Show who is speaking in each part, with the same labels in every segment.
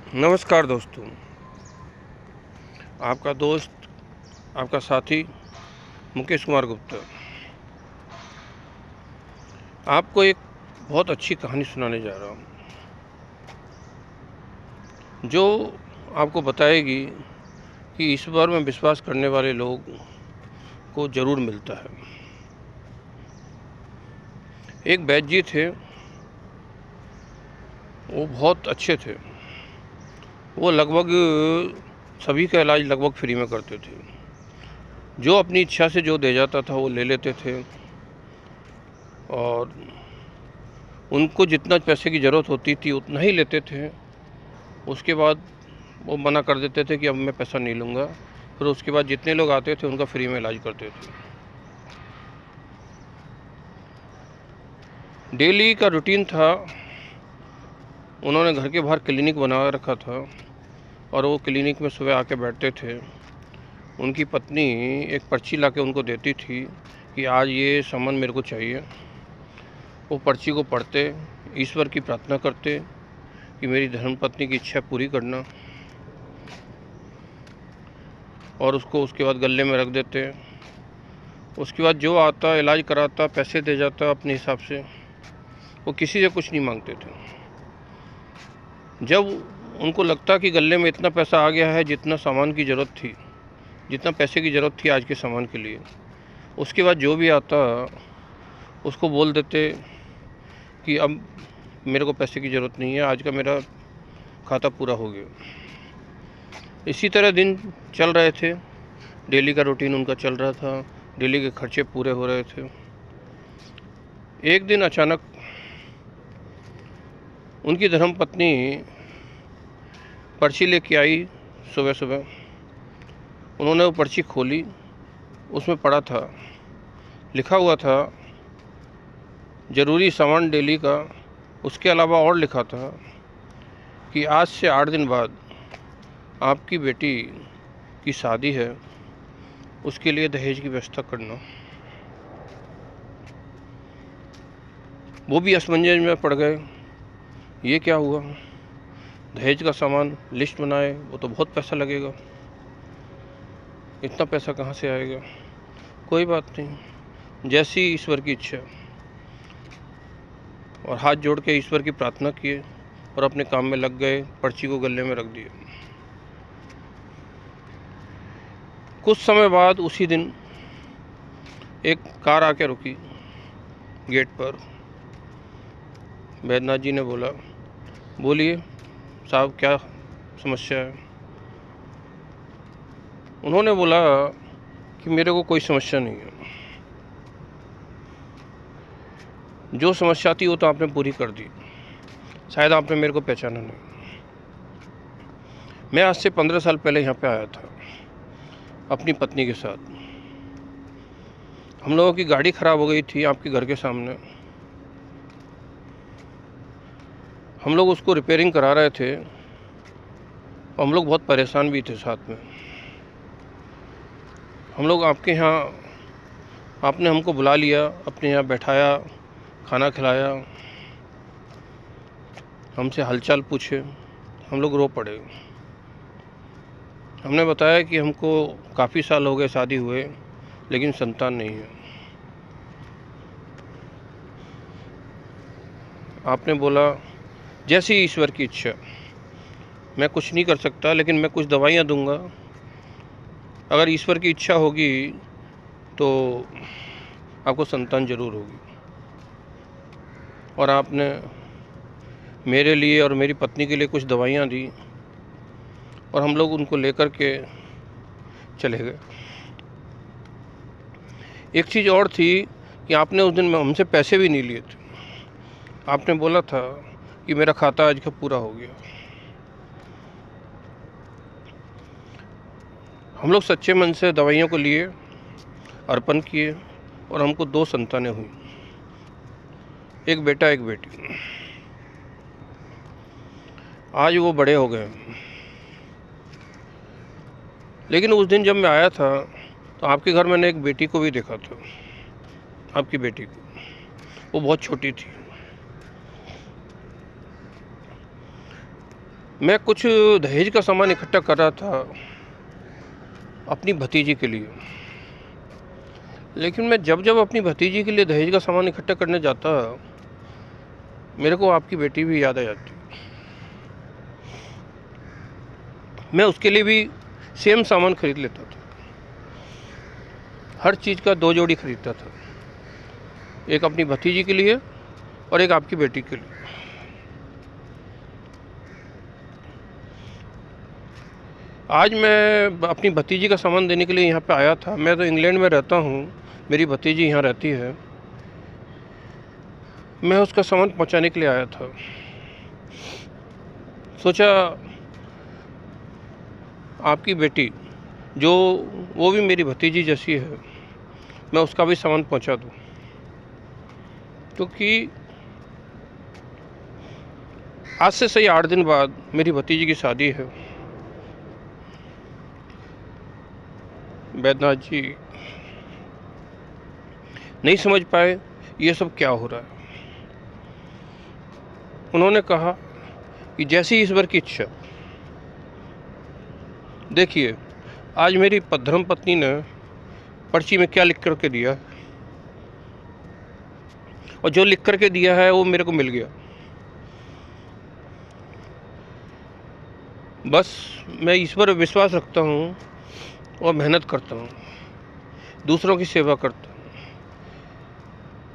Speaker 1: नमस्कार दोस्तों, आपका दोस्त, आपका साथी मुकेश कुमार गुप्ता आपको एक बहुत अच्छी कहानी सुनाने जा रहा हूँ, जो आपको बताएगी कि ईश्वर में विश्वास करने वाले लोग को ज़रूर मिलता है। एक वैद्य जी थे, वो बहुत अच्छे थे। वो लगभग सभी का इलाज लगभग फ्री में करते थे। जो अपनी इच्छा से जो दे जाता था वो ले लेते थे, और उनको जितना पैसे की ज़रूरत होती थी उतना ही लेते थे। उसके बाद वो मना कर देते थे कि अब मैं पैसा नहीं लूँगा। फिर उसके बाद जितने लोग आते थे उनका फ्री में इलाज करते थे। डेली का रूटीन था, उन्होंने घर के बाहर क्लिनिक बना रखा था और वो क्लिनिक में सुबह आके बैठते थे। उनकी पत्नी एक पर्ची लाके उनको देती थी कि आज ये सामान मेरे को चाहिए। वो पर्ची को पढ़ते, ईश्वर की प्रार्थना करते कि मेरी धर्मपत्नी की इच्छा पूरी करना, और उसको उसके बाद गले में रख देते। उसके बाद जो आता इलाज कराता, पैसे दे जाता अपने हिसाब से। वो किसी से कुछ नहीं मांगते थे। जब उनको लगता कि गले में इतना पैसा आ गया है जितना सामान की ज़रूरत थी, जितना पैसे की ज़रूरत थी आज के सामान के लिए, उसके बाद जो भी आता उसको बोल देते कि अब मेरे को पैसे की ज़रूरत नहीं है, आज का मेरा खाता पूरा हो गया। इसी तरह दिन चल रहे थे, डेली का रूटीन उनका चल रहा था, डेली के खर्चे पूरे हो रहे थे। एक दिन अचानक उनकी धर्मपत्नी पर्ची लेके आई सुबह सुबह। उन्होंने वो पर्ची खोली, उसमें पढ़ा था, लिखा हुआ था ज़रूरी सामान डेली का। उसके अलावा और लिखा था कि आज से 8 दिन बाद आपकी बेटी की शादी है, उसके लिए दहेज की व्यवस्था करना। वो भी असमंजस में पड़ गए, ये क्या हुआ? दहेज का सामान लिस्ट बनाए, वो तो बहुत पैसा लगेगा, इतना पैसा कहाँ से आएगा? कोई बात नहीं, जैसी ईश्वर की इच्छा। और हाथ जोड़ के ईश्वर की प्रार्थना किए और अपने काम में लग गए, पर्ची को गले में रख दिए। कुछ समय बाद उसी दिन एक कार आके रुकी गेट पर। वैद्यनाथ जी ने बोला, बोलिए साहब, क्या समस्या है? उन्होंने बोला कि मेरे को कोई समस्या नहीं है, जो समस्या थी वो तो आपने पूरी कर दी, शायद आपने मेरे को पहचाना नहीं। मैं आज से 15 साल पहले यहाँ पे आया था अपनी पत्नी के साथ। हम लोगों की गाड़ी ख़राब हो गई थी आपके घर के सामने। हम लोग उसको रिपेयरिंग करा रहे थे, हम लोग बहुत परेशान भी थे साथ में। हम लोग आपके यहाँ, आपने हमको बुला लिया, अपने यहाँ बैठाया, खाना खिलाया, हमसे हालचाल पूछे। हम लोग रो पड़े। हमने बताया कि हमको काफ़ी साल हो गए शादी हुए, लेकिन संतान नहीं है। आपने बोला जैसी ईश्वर की इच्छा, मैं कुछ नहीं कर सकता, लेकिन मैं कुछ दवाइयाँ दूंगा। अगर ईश्वर की इच्छा होगी तो आपको संतान जरूर होगी। और आपने मेरे लिए और मेरी पत्नी के लिए कुछ दवाइयाँ दी, और हम लोग उनको लेकर के चले गए। एक चीज़ और थी कि आपने उस दिन हमसे पैसे भी नहीं लिए थे। आपने बोला था कि मेरा खाता आज का पूरा हो गया। हम लोग सच्चे मन से दवाइयों को लिए, अर्पण किए, और हमको 2 संतानें हुई, एक बेटा एक बेटी। आज वो बड़े हो गए। लेकिन उस दिन जब मैं आया था तो आपके घर मैंने एक बेटी को भी देखा था, आपकी बेटी को। वो बहुत छोटी थी। मैं कुछ दहेज का सामान इकट्ठा कर रहा था अपनी भतीजी के लिए, लेकिन मैं जब जब अपनी भतीजी के लिए दहेज का सामान इकट्ठा करने जाता मेरे को आपकी बेटी भी याद आ जाती। मैं उसके लिए भी सेम सामान खरीद लेता था, हर चीज़ का 2 जोड़ी खरीदता था, एक अपनी भतीजी के लिए और एक आपकी बेटी के लिए। आज मैं अपनी भतीजी का सामान देने के लिए यहाँ पे आया था। मैं तो इंग्लैंड में रहता हूँ, मेरी भतीजी यहाँ रहती है। मैं उसका सामान पहुँचाने के लिए आया था। सोचा आपकी बेटी जो वो भी मेरी भतीजी जैसी है, मैं उसका भी सामान पहुँचा दूँ, क्योंकि आज से सही 8 दिन बाद मेरी भतीजी की शादी है। बैद्यनाथ जी नहीं समझ पाए ये सब क्या हो रहा है। उन्होंने कहा कि जैसी ईश्वर की इच्छा। देखिए, आज मेरी धर्म पत्नी ने पर्ची में क्या लिख करके दिया, और जो लिख करके दिया है वो मेरे को मिल गया। बस मैं ईश्वर पर विश्वास रखता हूँ और मेहनत करता हूँ, दूसरों की सेवा करता हूँ।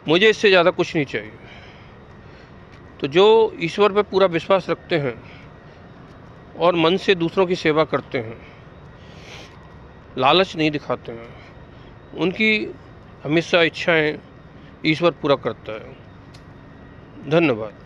Speaker 1: मुझे इससे ज़्यादा कुछ नहीं चाहिए। तो जो ईश्वर पर पूरा विश्वास रखते हैं और मन से दूसरों की सेवा करते हैं, लालच नहीं दिखाते हैं, उनकी हमेशा इच्छाएं ईश्वर पूरा करता है। धन्यवाद।